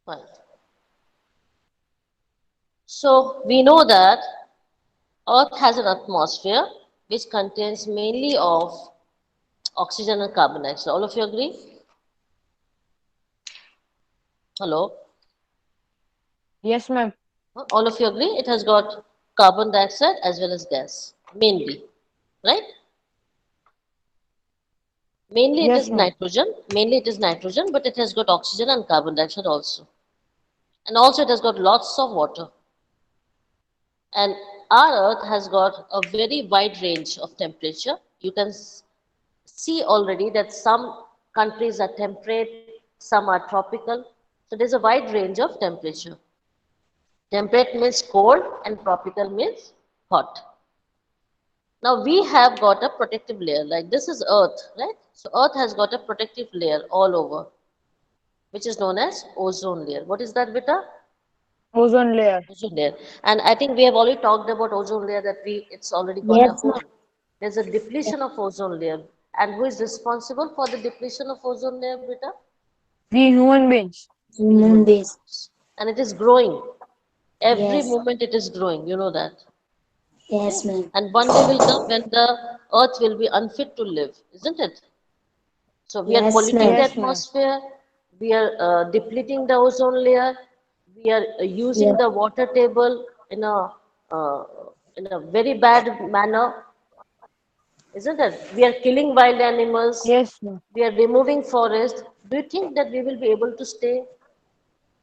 Fine. So we know that Earth has an atmosphere which contains mainly of oxygen and carbon dioxide. All of you agree? Hello? Yes, ma'am. All of you agree? It has got carbon dioxide as well as gas, mainly, right? Yes, ma'am. Mainly it is nitrogen, but it has got oxygen and carbon dioxide also. And also it has got lots of water. And our Earth has got a very wide range of temperature. You can see already that some countries are temperate, some are tropical. So there's a wide range of temperature. Temperate means cold and tropical means hot. Now we have got a protective layer, like this is Earth, right? So Earth has got a protective layer all over, which is known as ozone layer. What is that, Vita? Ozone layer. Ozone layer. And I think we have already talked about ozone layer that it's already got a Yes, ma'am. hole. There's a depletion of ozone layer. And who is responsible for the depletion of ozone layer, Vita? We human beings. We Human human beings. beings. And it is growing. Every Yes. moment it is growing, you know that. Okay? Yes, ma'am. And one day will come when the earth will be unfit to live, isn't it? So we are Yes, polluting ma'am. the Yes, ma'am. atmosphere, we are depleting the ozone layer, we are using Yes. the water table uh, in a very bad manner, isn't it? We are killing wild animals, Yes, ma'am. we are removing forests. Do you think that we will be able to stay,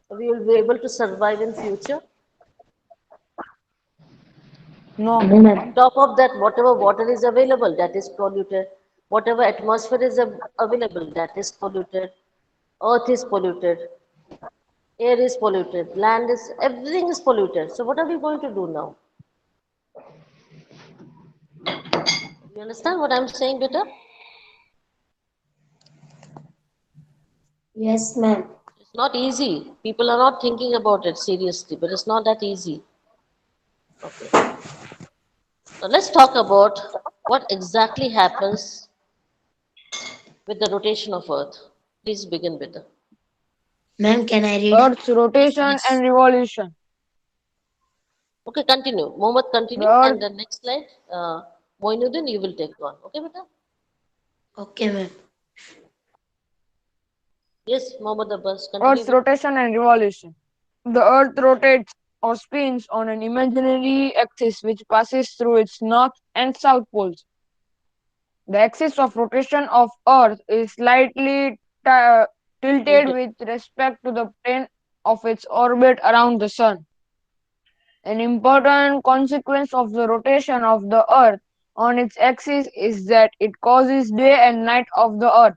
we will be able to survive in future? No. No, On ma'am. top of that, whatever water is available, that is polluted. Whatever atmosphere is available, that is polluted. Earth is polluted. Air is polluted. Land is, everything is polluted. So what are we going to do now? You understand what I'm saying, Beta? Yes, ma'am. It's not easy. People are not thinking about it seriously, but it's not that easy. Okay. Now let's talk about what exactly happens with the rotation of Earth. Please begin, Beta. Ma'am, can I read? Earth's rotation and Yes. revolution. Okay, continue. Mohammed, The continue. And Earth, the next slide, Moinuddin, you will take on. Okay, Beta? Okay, ma'am. Yes, Mohammed Abbas, continue, Earth's Beta. rotation and revolution. The Earth rotates or spins on an imaginary axis which passes through its north and south poles. The axis of rotation of Earth is slightly tilted Tilted. with respect to the plane of its orbit around the Sun. An important consequence of the rotation of the Earth on its axis is that it causes day and night of the Earth.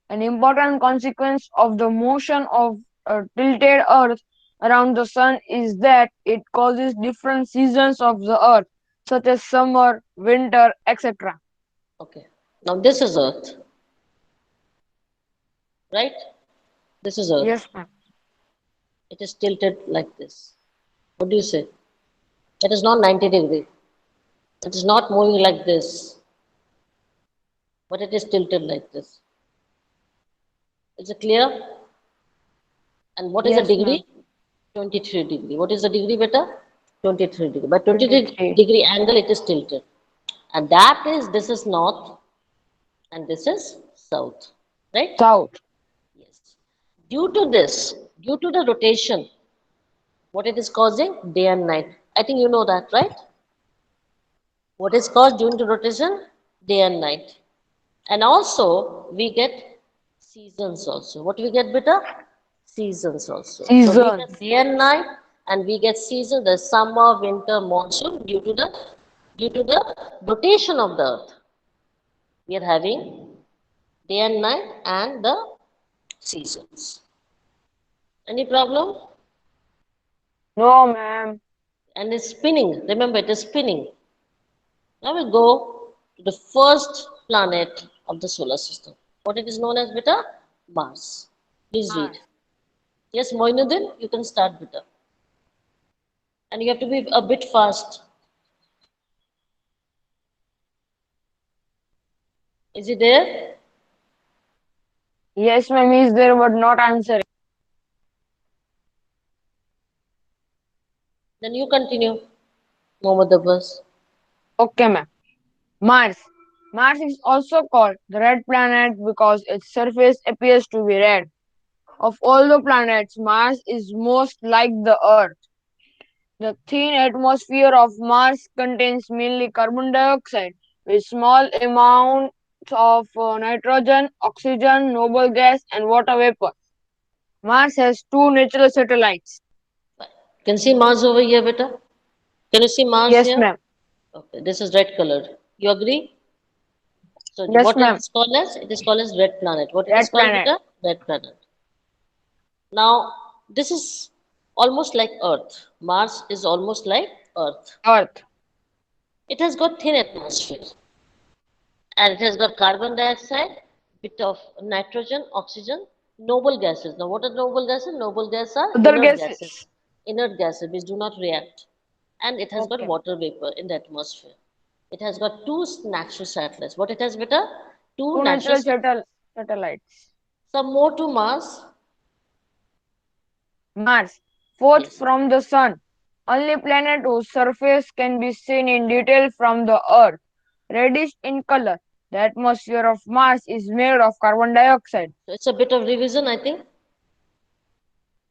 An important consequence of the motion of a tilted Earth around the Sun is that it causes different seasons of the Earth, such as summer, winter, etc. Okay. Now this is Earth, right? This is Earth. Yes, ma'am. It is tilted like this. What do you say? It is not 90 degree. It is not moving like this, but it is tilted like this. Is it clear? And what is the Yes, ma'am. degree? 23 degree. What is the degree, beta? 23 degree. By 23 23. degree angle, it is tilted. And that is, this is north and this is south, right? South. Yes. Due to this, due to the rotation, what it is causing? Day and night. I think you know that, right? What is caused due to rotation? Day and night. And also, we get seasons also. What we get, beta? Seasons also. So we get Seasons. day and night, and we get season, the summer, winter, monsoon, due to the rotation of the earth. We are having day and night and the seasons. Any problem? No, ma'am. And it's spinning. Remember, it is spinning. Now we go to the first planet of the solar system. What it is known as, beta? Mars. Please read. Mars. Yes, Moinuddin, you can start, beta. And you have to be a bit fast. Is he there? Yes, ma'am, he is there but not answering. Then you continue, Mohammed Abbas. Okay, ma'am. Mars. Mars is also called the red planet because its surface appears to be red. Of all the planets, Mars is most like the Earth. The thin atmosphere of Mars contains mainly carbon dioxide with small amounts of nitrogen, oxygen, noble gas, and water vapor. Mars has two natural satellites. Can you see Mars over here, beta? Can you see Mars Yes, here? ma'am. Okay, this is red colored. You agree? So Yes, what it ma'am. is called as? It is called as red planet. What it is Red called, planet. beta? Red planet. Now, this is almost like Earth. Mars is almost like Earth. Earth. It has got thin atmosphere and it has got carbon dioxide, bit of nitrogen, oxygen, noble gases. Now, what are noble gases? Noble gases are Other inert gases. gases. Inert gases which do not react. And it has got Okay. water vapor in the atmosphere. It has got two natural satellites. What it has, beta? Two Two natural natural satellites. satellites. Some more to Mars. Mars, fourth Yes. from the Sun, only planet whose surface can be seen in detail from the Earth. Reddish in color, the atmosphere of Mars is made of carbon dioxide. So it's a bit of revision, I think.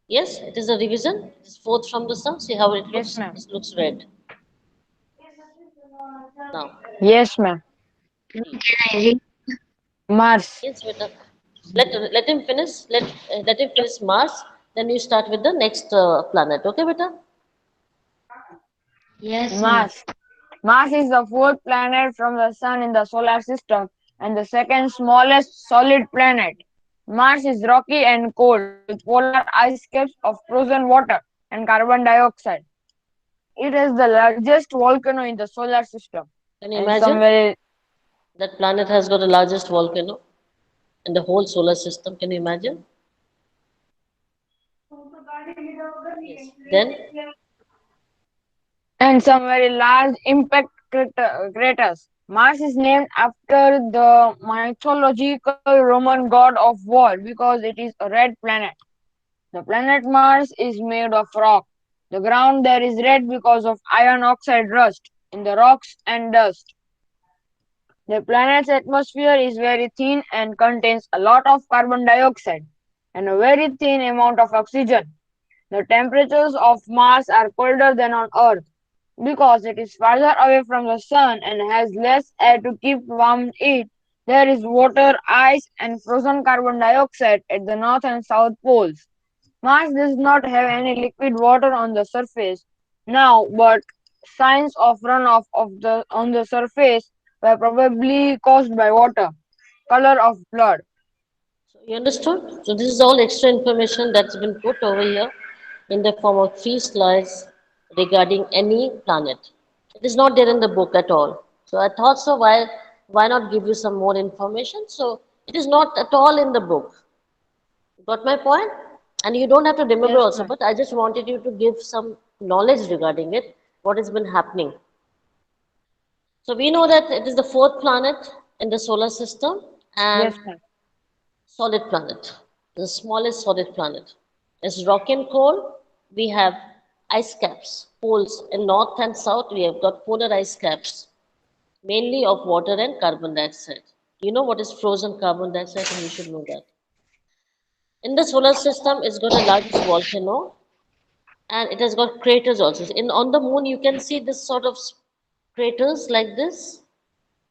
Yes, it is a revision. It is fourth from the sun. See how it Yes, looks? ma'am. This looks red. Now, Yes, ma'am. see. Can I read? Mars. Yes, better. Let him finish. Let him finish Mars. Then you start with the next planet. Okay, beta? Yes, ma'am. Mars. Mars is the fourth planet from the Sun in the solar system and the second smallest solid planet. Mars is rocky and cold with polar ice caps of frozen water and carbon dioxide. It is the largest volcano in the solar system Can you and some imagine very that planet has got the largest volcano in the whole solar system? Can you imagine? Yes. Then large impact craters. Mars is named after the mythological Roman god of war because it is a red planet. The planet Mars is made of rock. The ground there is red because of iron oxide rust in the rocks and dust. The planet's atmosphere is very thin and contains a lot of carbon dioxide and a very thin amount of oxygen. The temperatures of Mars are colder than on Earth because it is farther away from the sun and has less air to keep warm it. There is water, ice, and frozen carbon dioxide at the north and south poles. Mars does not have any liquid water on the surface now, but signs of runoff on the surface were probably caused by water. Color of blood. so you understood? So this is all extra information that's been put over here in the form of three slides regarding any planet. It is not there in the book at all. So I thought so why not give you some more information? So it is not at all in the book. Got my point? And you don't have to remember Yes, also, ma'am. but I just wanted you to give some knowledge regarding it, what has been happening. So we know that it is the fourth planet in the solar system and Yes, ma'am. solid planet, the smallest solid planet. It's rock and coal. We have ice caps, poles in north and south. We have got polar ice caps, mainly of water and carbon dioxide. You know what is frozen carbon dioxide, and you should know that. In the solar system, it's got the largest volcano, and it has got craters also. In on the moon, you can see this sort of craters like this.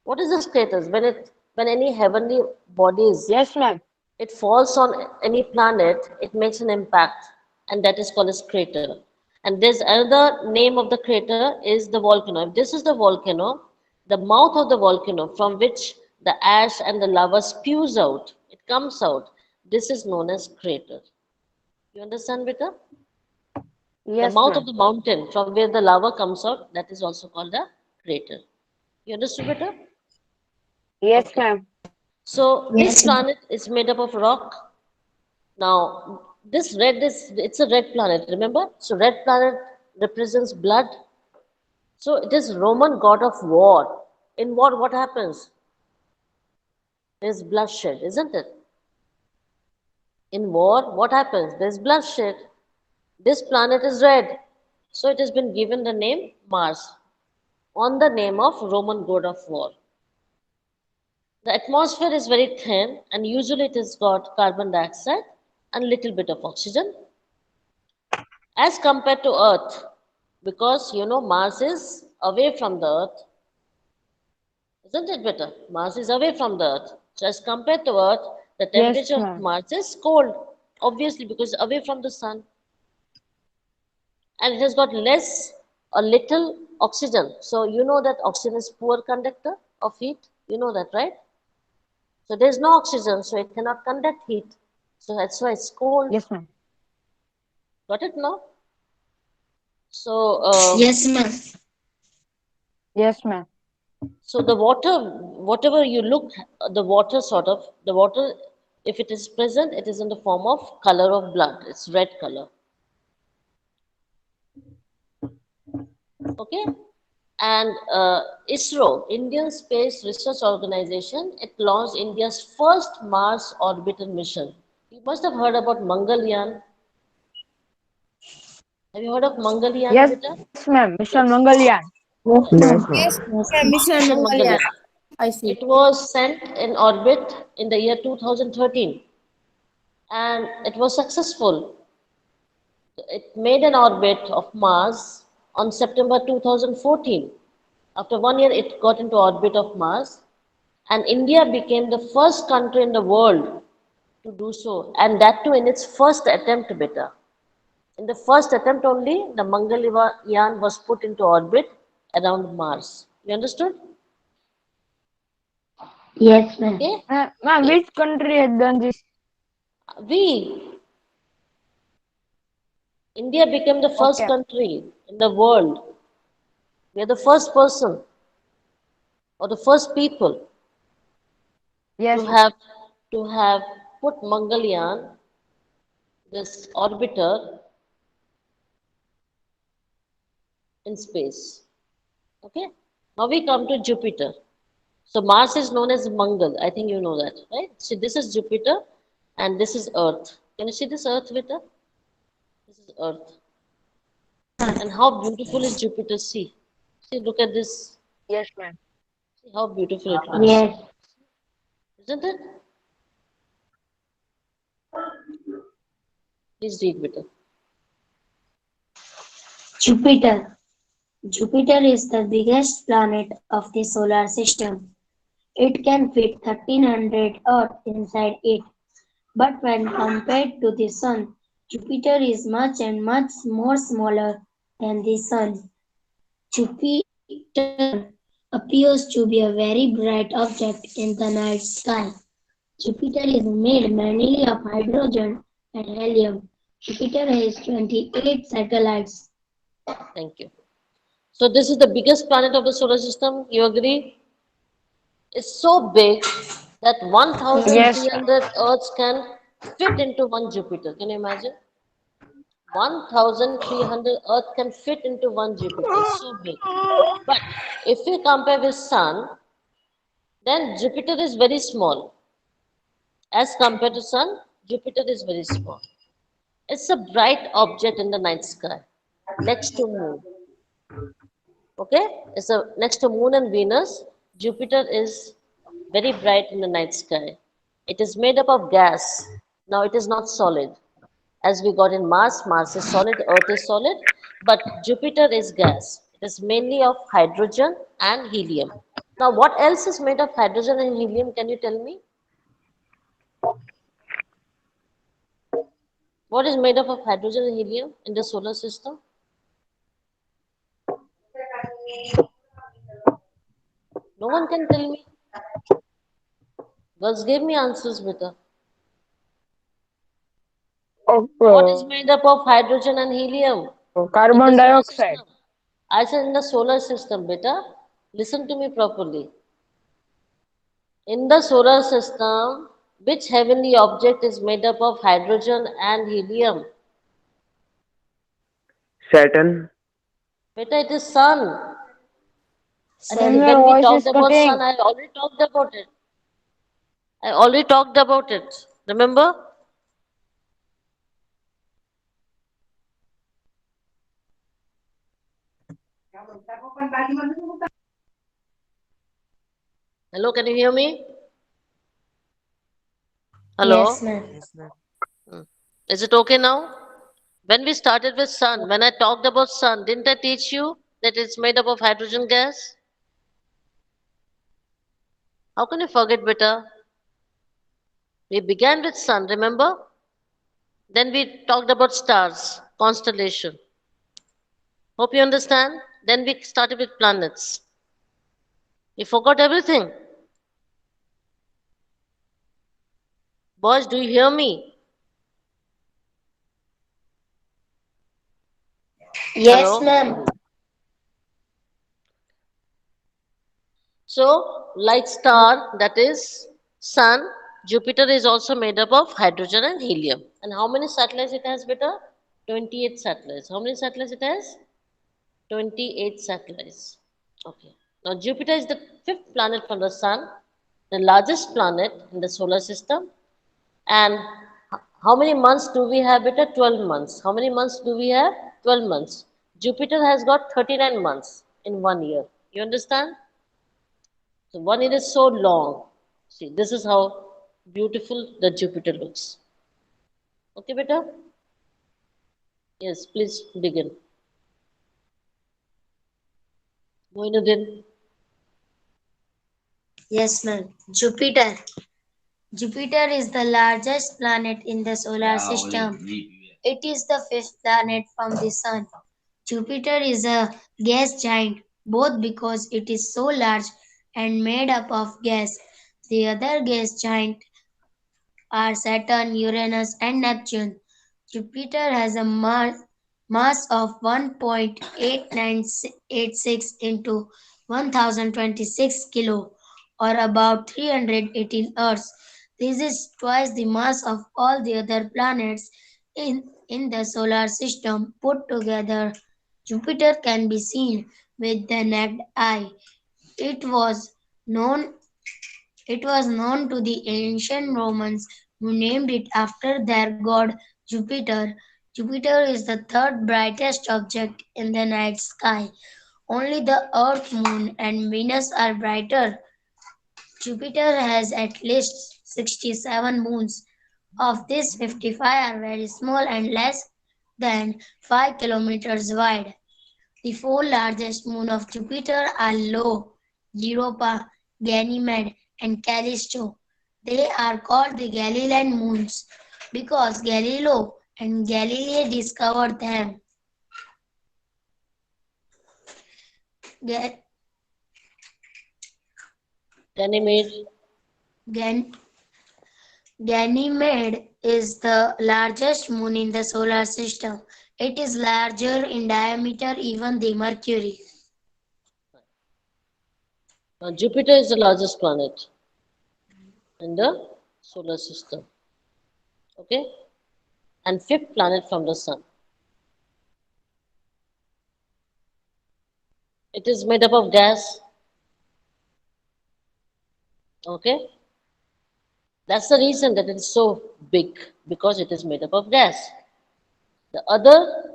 What is this craters? When any heavenly bodies Yes, ma'am. it falls on any planet, it makes an impact, and that is called as crater. And there's another name of the crater is the volcano. If this is the volcano, the mouth of the volcano from which the ash and the lava spews out, it comes out. This is known as crater. You understand, Beta? The Yes, mouth of ma'am. the mountain from where the lava comes out, that is also called a crater. You understood, Beta? Yes, Okay. ma'am. So this Yes, ma'am. planet is made up of rock. Now, this red is it's a red planet, remember? So red planet represents blood. So it is Roman god of war. In war, what happens? There's bloodshed, isn't it? In war, what happens? There's bloodshed. This planet is red. So it has been given the name Mars on the name of Roman god of war. The atmosphere is very thin and usually it has got carbon dioxide and little bit of oxygen as compared to Earth, because Mars is away from the Earth, isn't it better? Mars is away from the Earth. So as compared to Earth, the Yes, temperature of ma'am. Mars is cold, obviously because it's away from the sun. And it has got a little oxygen. So you know that oxygen is poor conductor of heat. You know that, right? So there is no oxygen, so it cannot conduct heat. So that's why it's cold. Yes, ma'am. Got it now? So, Yes, ma'am. Yes, ma'am. so the water, whatever you look, the water, if it is present, it is in the form of color of blood. It's red color. Okay? And ISRO, Indian Space Research Organization, it launched India's first Mars orbital mission. You must have heard about Mangalyaan. Have you heard of Mangalyaan, Yes, beta? ma'am. Mission Yes, Mangalyaan. Yes, Yes, ma'am. ma'am. Yes, Yes, ma'am, ma'am. Mission Mission Mangalyaan. Mangalyaan. I see. It was sent in orbit in the year 2013 and it was successful. It made an orbit of Mars on September 2014. After 1 year, it got into orbit of Mars, and India became the first country in the world to do so, and that too in its first attempt, beta. In the first attempt only, the Mangalyaan was put into orbit around Mars. You understood? Yes, ma'am. Okay. Ma'am, which country has done this? We, India became the first Okay. country in the world. We are the first person or the first people to Yes, ma'am. have to have put Mangalyaan, this orbiter, in space. Okay. Now we come to Jupiter. So Mars is known as Mangal. I think you know that, right? See, this is Jupiter and this is Earth. Can you see this Earth, Vita? This is Earth. And how beautiful is Jupiter? See. See, look at this. Yes, ma'am. See how beautiful it looks. Yes. Isn't it? Please read, Vita. Jupiter. Jupiter is the biggest planet of the solar system. It can fit 1300 Earth inside it. But when compared to the Sun, Jupiter is much and much more smaller than the Sun. Jupiter appears to be a very bright object in the night sky. Jupiter is made mainly of hydrogen and helium. Jupiter has 28 satellites. Thank you. So this is the biggest planet of the solar system. You agree? It's so big that Yes, ma'am. 1,300 Earths can fit into one Jupiter. Can you imagine? 1,300 Earth can fit into one Jupiter. It's so big. But if we compare with Sun, then Jupiter is very small. As compared to Sun, Jupiter is very small. It's a bright object in the night sky, next to Moon. Okay? It's a next to Moon and Venus. Jupiter is very bright in the night sky. It is made up of gas. Now it is not solid. As we got in Mars, Mars is solid, Earth is solid, but Jupiter is gas. It is mainly of hydrogen and helium. Now, what else is made of hydrogen and helium? Can you tell me? What is made up of hydrogen and helium in the solar system? No one can tell me. Girls, give me answers, Vita. What is Okay. made up of hydrogen and helium in the Carbon solar dioxide. system? I said in the solar system, beta. Listen to me properly. In the solar system, which heavenly object is made up of hydrogen and helium? Saturn. Beta, it is sun. Ma'am, And Sun. your when we voice talked is about sun, cutting. I already talked about it. I already talked about it. Remember? Hello, can you hear me? Yes, Hello? ma'am. Yes, ma'am. Hmm. Is it okay now? When we started with sun, when I talked about sun, didn't I teach you that it's made up of hydrogen gas? How can you forget, beta? We began with sun, remember? Then we talked about stars, constellation. Hope you understand. Then we started with planets. You forgot everything. Boys, do you hear me? Yes, Hello? ma'am. So, like star, that is sun, Jupiter is also made up of hydrogen and helium. And how many satellites it has, beta? 28 satellites. How many satellites it has? 28 satellites. Okay. Now, Jupiter is the fifth planet from the sun, the largest planet in the solar system. And how many months do we have, beta? 12 months. How many months do we have? 12 months. Jupiter has got 39 months in 1 year. You understand? So 1 year is so long. See, this is how beautiful the Jupiter looks. Okay, beta? Yes, please begin. Moinuddin. Yes, ma'am. Jupiter. Jupiter is the largest planet in the solar system. It is the fifth planet from the Sun. Jupiter is a gas giant, both because it is so large and made up of gas. The other gas giants are Saturn, Uranus, and Neptune. Jupiter has a mass of 1.8986 into 1026 kilo, or about 318 Earths. This is twice the mass of all the other planets in the solar system put together. Jupiter can be seen with the naked eye. It was known it was known to the ancient Romans, who named it after their god Jupiter. Jupiter is the third brightest object in the night sky. Only the Earth, Moon, and Venus are brighter. Jupiter has at least 67 moons. Of these, 55 are very small and less than 5 kilometers wide. The four largest moons of Jupiter are Io, Europa, Ganymede, and Callisto. They are called the Galilean moons because Galileo and Galilei discovered them. Ga- Ganymede. Gan- Ganymede is the largest moon in the solar system. It is larger in diameter even than Mercury. Now, Jupiter is the largest planet in the solar system. Okay? And fifth planet from the sun. It is made up of gas. Okay? That's the reason that it is so big, because it is made up of gas. The other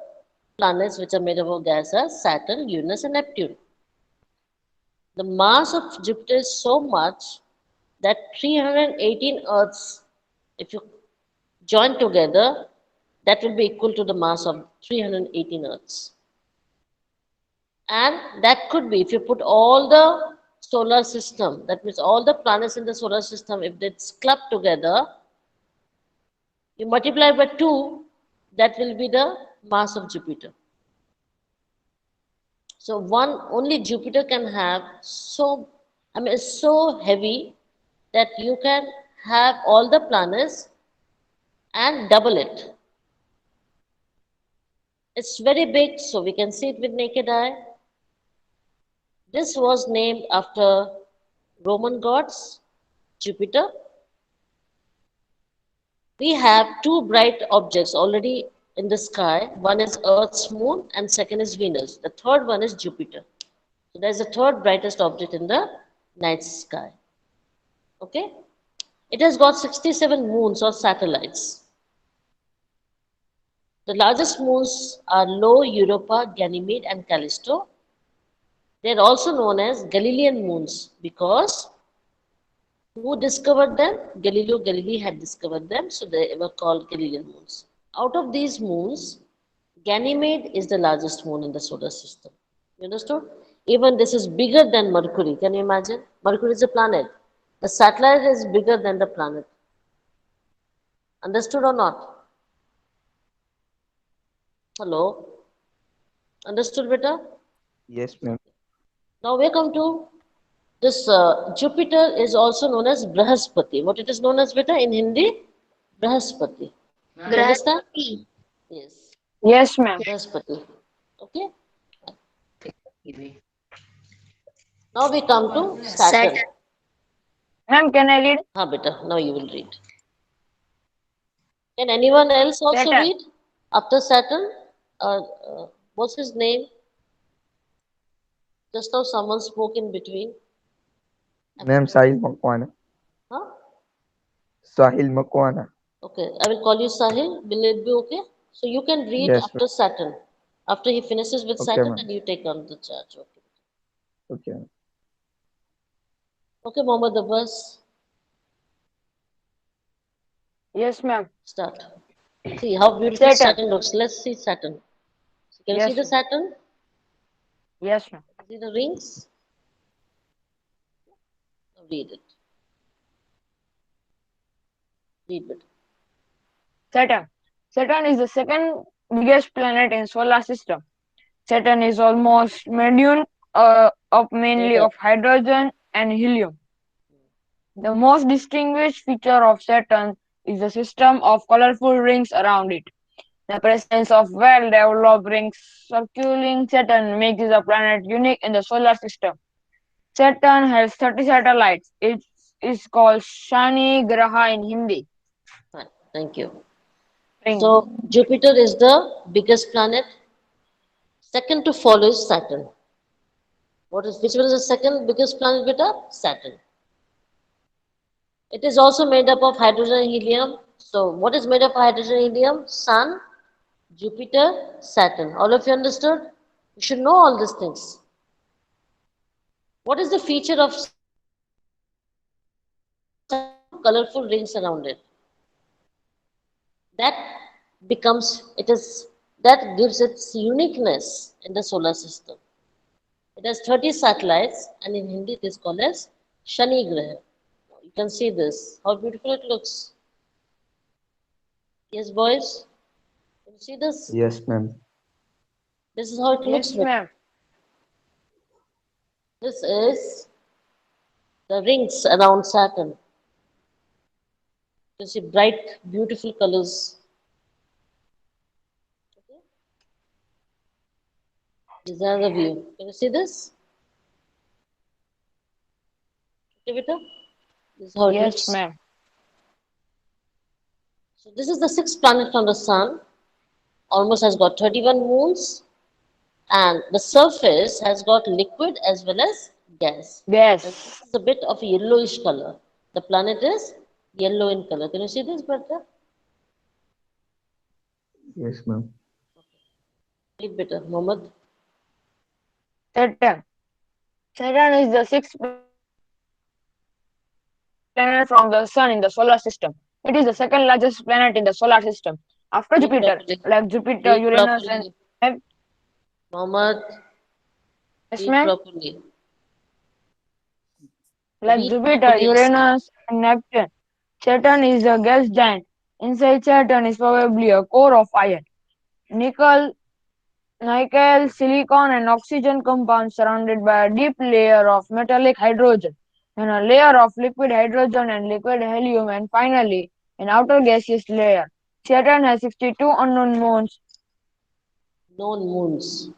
planets which are made up of gas are Saturn, Uranus, and Neptune. The mass of Jupiter is so much that 318 Earths, if you join together, that will be equal to the mass of 318 Earths. And that could be, if you put all the solar system, that means all the planets in the solar system, if it's clubbed together, you multiply by 2, that will be the mass of Jupiter. So one only Jupiter can have so, I mean, it's so heavy that you can have all the planets and double it. It's very big, so we can see it with naked eye. This was named after Roman gods, Jupiter. We have two bright objects already in the sky. One is Earth's moon and second is Venus. The third one is Jupiter. So there's a third brightest object in the night sky. Okay? It has got 67 moons or satellites. The largest moons are Io, Europa, Ganymede, and Callisto. They're also known as Galilean moons because who discovered them? Galileo Galilei had discovered them, so they were called Galilean moons. Out of these moons, Ganymede is the largest moon in the solar system. You understood? Even this is bigger than Mercury. Can you imagine? Mercury is a planet. The satellite is bigger than the planet. Understood or not? Hello? Understood, beta? Yes, ma'am. Now we come to this Jupiter is also known as Brahaspati. What it is known as, beta, in Hindi? Brahaspati. Do you understand? Grahasti. Yes, Yes, ma'am. Brahaspati. Okay. Now we come to Saturn. Saturn. Ma'am, can I read? Ha, beta. Now you will read. Can anyone else also Saturn. read after Saturn? What's his name? Just now someone spoke in between. Ma'am, Sahil Makwana. Huh? Sahil Makwana. Okay, I will call you Sahil. Will it be okay? So you can read Yes, ma'am. after Saturn. After he finishes with Okay, Saturn, ma'am. then you take on the charge. Okay. Okay. Okay, Mohammed Abbas, Yes, ma'am. start. See how beautiful Saturn. Saturn looks. Let's see Saturn. So can you see Yes, the ma'am. Saturn? Yes, ma'am. See the rings? Now read it. Read it. Saturn. Saturn is the second biggest planet in solar system. Saturn is almost made up Made mainly up. of hydrogen and helium. The most distinguished feature of Saturn is the system of colorful rings around it. The presence of well-developed rings circling Saturn makes the planet unique in the solar system. Saturn has 30 satellites. It is called Shani Graha in Hindi. Fine. Thank you. Ring. So Jupiter is the biggest planet. Second to follow is Saturn. Which one is the second biggest planet, beta? Saturn. It is also made up of hydrogen and helium. So what is made up of hydrogen and helium? Sun, Jupiter, Saturn. All of you understood? You should know all these things. What is the feature of colorful rings around it? That that gives its uniqueness in the solar system. It has 30 satellites, and in Hindi it is called as Shani Graha. You can see this, how beautiful it looks. Yes, boys? Can you see this? Yes, ma'am. This is how it looks. Yes, ma'am. This is the rings around Saturn. You see bright, beautiful colors. Okay. This is another view. Can you see this? Okay, beta? This is how it Yes, looks. ma'am. So this is the sixth planet from the sun. Almost has got 31 moons, and the surface has got liquid as well as gas. And this Yes. is a bit of a yellowish color. The planet is yellow in color. Can you see this better? Yes, ma'am. Read better, Mohammed. Saturn. Saturn is the sixth planet from the Sun in the solar system. It is the second largest planet in the solar system. After Jupiter, like Jupiter, Read Uranus, and properly. Neptune. Read properly. Mohammed, Yes, ma'am. read properly. Like Read Jupiter, properly, I said. Uranus, and Neptune. Saturn is a gas giant. Inside Saturn is probably a core of iron, nickel, nickel, silicon, and oxygen compounds surrounded by a deep layer of metallic hydrogen, and a layer of liquid hydrogen and liquid helium, and finally, an outer gaseous layer. Saturn has 62 unknown moons, Known moons.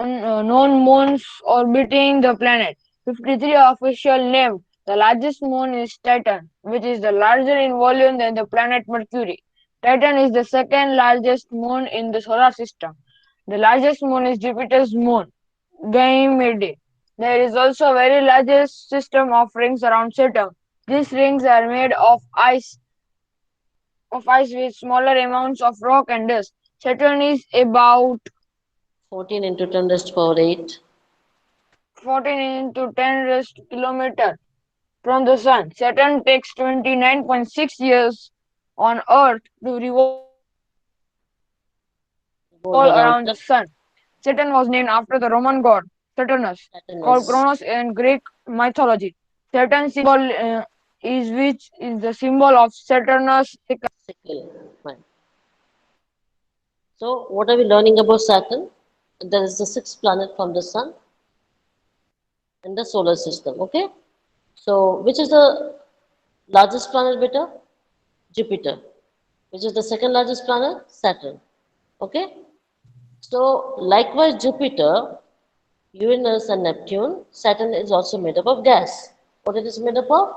known moons orbiting the planet. 53 official named. The largest moon is Titan, which is the larger in volume than the planet Mercury. Titan is the second largest moon in the solar system. The largest moon is Jupiter's moon, Ganymede. There is also a very largest system of rings around Saturn. These rings are made of ice with smaller amounts of rock and dust. Saturn is about 14 into 10 raised to power 8. 14 into 10 raised kilometer from the sun. Saturn takes 29.6 years on Earth to revolve Revolve around around the the sun. Saturn was named after the Roman god Saturnus, called Saturnus. Kronos in Greek mythology. Saturn's symbol is which is the symbol of Saturnus sickle. Sickle. Fine. So, what are we learning about Saturn? There is the sixth planet from the sun in the solar system. Okay. So, which is the largest planet, beta? Jupiter. Which is the second largest planet? Saturn. Okay. So, likewise, Jupiter, Uranus, and Neptune, Saturn is also made up of gas. What it is made up of?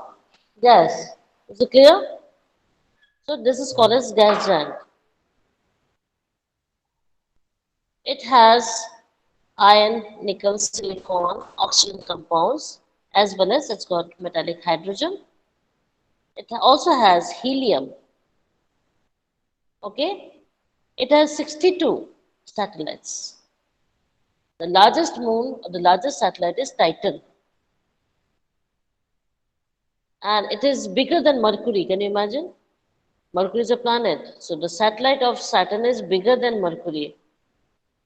Gas. Is it clear? So, this is called as gas giant. It has iron, nickel, silicon, oxygen compounds, as well as it's got metallic hydrogen. It also has helium. Okay, it has 62 satellites. The largest moon, or the largest satellite is Titan, and it is bigger than Mercury. Can you imagine? Mercury is a planet, so the satellite of Saturn is bigger than Mercury.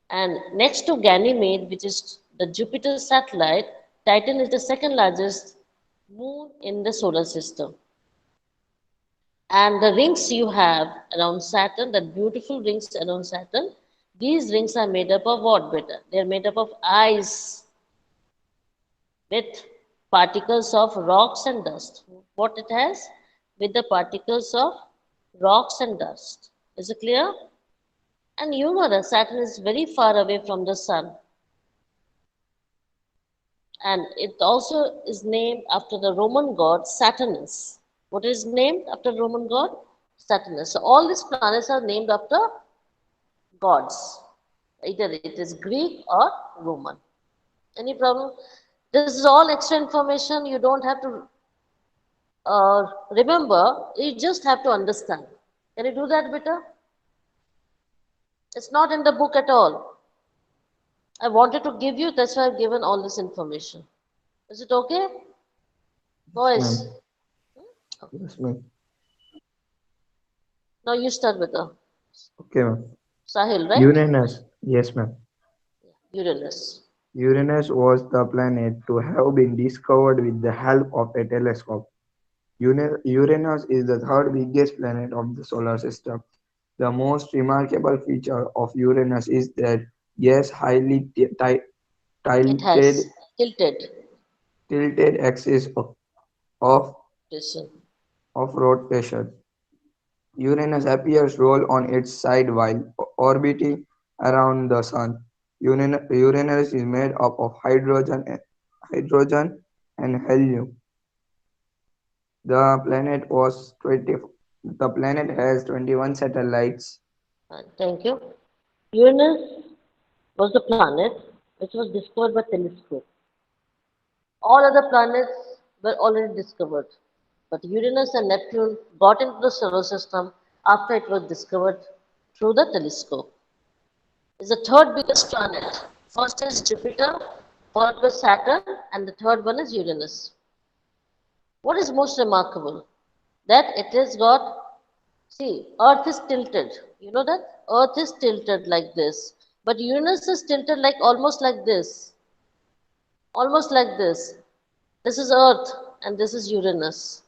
And next to Ganymede, which is the Jupiter satellite, Titan is the second largest moon in the solar system. And the rings you have around Saturn, the beautiful rings around Saturn, these rings are made up of what, better? They are made up of ice with particles of rocks and dust. What it has? With the particles of rocks and dust. Is it clear? And you know that Saturn is very far away from the sun. And it also is named after the Roman god Saturnus. What is named after Roman god? Saturnus. So all these planets are named after gods. Either it is Greek or Roman. Any problem? This is all extra information. You don't have to remember. You just have to understand. Can you do that better? It's not in the book at all. I wanted to give you, that's why I've given all this information. Is it okay? Boys, Ma'am. Yes, ma'am. now you start with the Okay, ma'am. Sahil, right? Uranus. Yes, ma'am. Uranus. Uranus was the planet to have been discovered with the help of a telescope. Uranus is the third biggest planet of the solar system. The most remarkable feature of Uranus is that gas highly It tilted has tilted tilted axis of, position. of rotation. Uranus appears roll on its side while orbiting around the Sun. Uranus is made up of hydrogen and helium. The planet was 20, the planet has 21 satellites. Thank you. Uranus was the planet which was discovered by telescope. All other planets were already discovered, but Uranus and Neptune got into the solar system after it was discovered through the telescope. It's the third biggest planet. First is Jupiter, followed by Saturn, and the third one is Uranus. What is most remarkable? That it has got, see, Earth is tilted. You know that? Earth is tilted like this. But Uranus is tilted like almost like this. Almost like this. This is Earth and this is Uranus.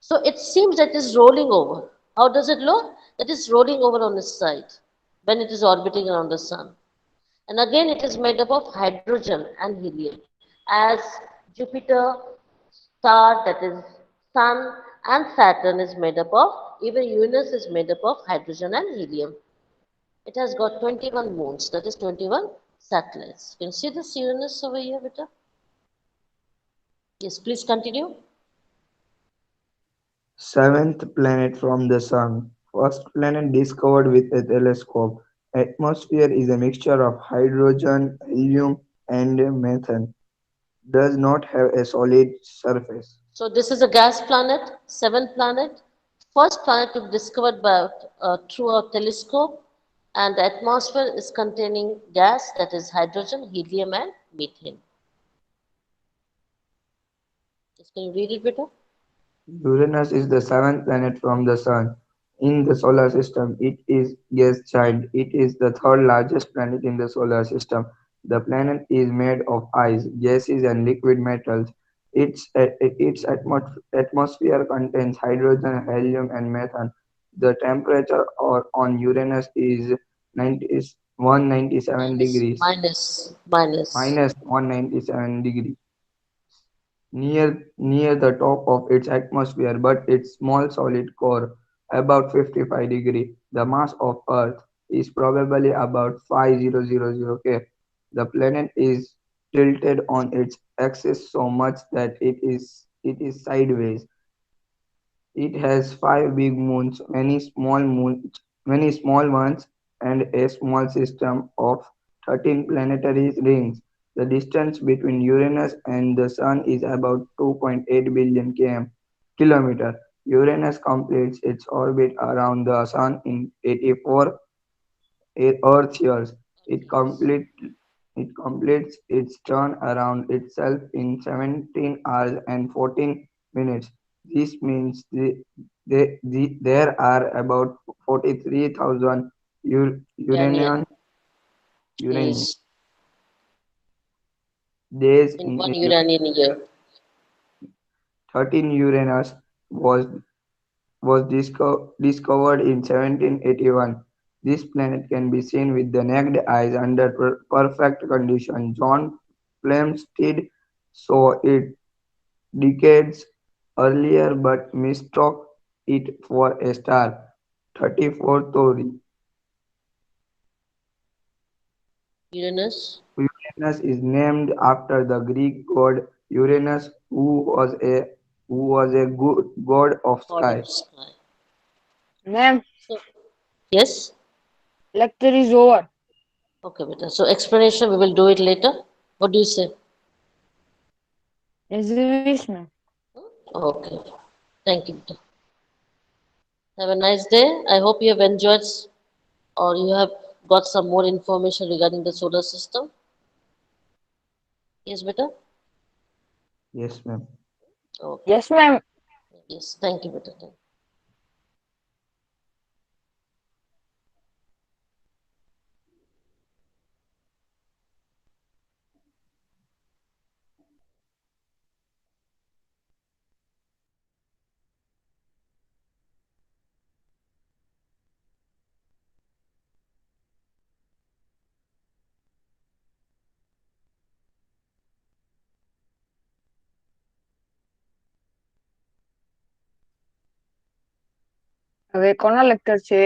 So it seems that it is rolling over. How does it look? That is rolling over on its side when it is orbiting around the sun. And again, it is made up of hydrogen and helium. As Jupiter, star, that is Sun, and Saturn is made up of, even Uranus is made up of hydrogen and helium. It has got 21 moons, that is 21 satellites. Can you see this Uranus over here, Vita? Yes, please continue. Seventh planet from the Sun. First planet discovered with a telescope. Atmosphere is a mixture of hydrogen, helium, and methane. Does not have a solid surface. So this is a gas planet, seventh planet. First planet to be discovered by, through a telescope, and the atmosphere is containing gas, that is hydrogen, helium, and methane. Yes, can you read it, beta? Uranus is the seventh planet from the Sun. In the solar system, it is gas giant. It is the third largest planet in the solar system. The planet is made of ice, gases, and liquid metals. Its atmosphere contains hydrogen, helium, and methane. The temperature on Uranus is 90, 197 degrees, Minus. minus 197 degrees near the top of its atmosphere, but its small solid core, about 55 degrees. The mass of Earth is probably about 5000 K. The planet is tilted on its axis so much that it is sideways. It has five big moons, many small ones, and a small system of 13 planetary rings. The distance between Uranus and the Sun is about 2.8 billion kilometer. Uranus completes its orbit around the Sun in 84 Earth years. It complete it completes its turn around itself in 17 hours and 14 minutes. This means there are about 43,000 Urania. Uranian Yes, days in in one a year. Uranian year. 13 Uranus was discovered in 1781. This planet can be seen with the naked eyes under perfect conditions. John Flamsteed saw it decades earlier but mistook it for a star. 34 Tauri. Uranus, Uranus is named after the Greek god Uranus, who was a god of god sky. of sky. Ma'am, So, yes? lecture is over. Okay, beta. So, explanation, we will do it later. What do you say? As you wish, ma'am. Okay. Thank you, beta. Have a nice day. I hope you have enjoyed or you have got some more information regarding the solar system. Yes, beta? Yes, ma'am. Okay. Yes, ma'am. Yes. Thank you, beta. Thank you. હવે કોનો lecture છે?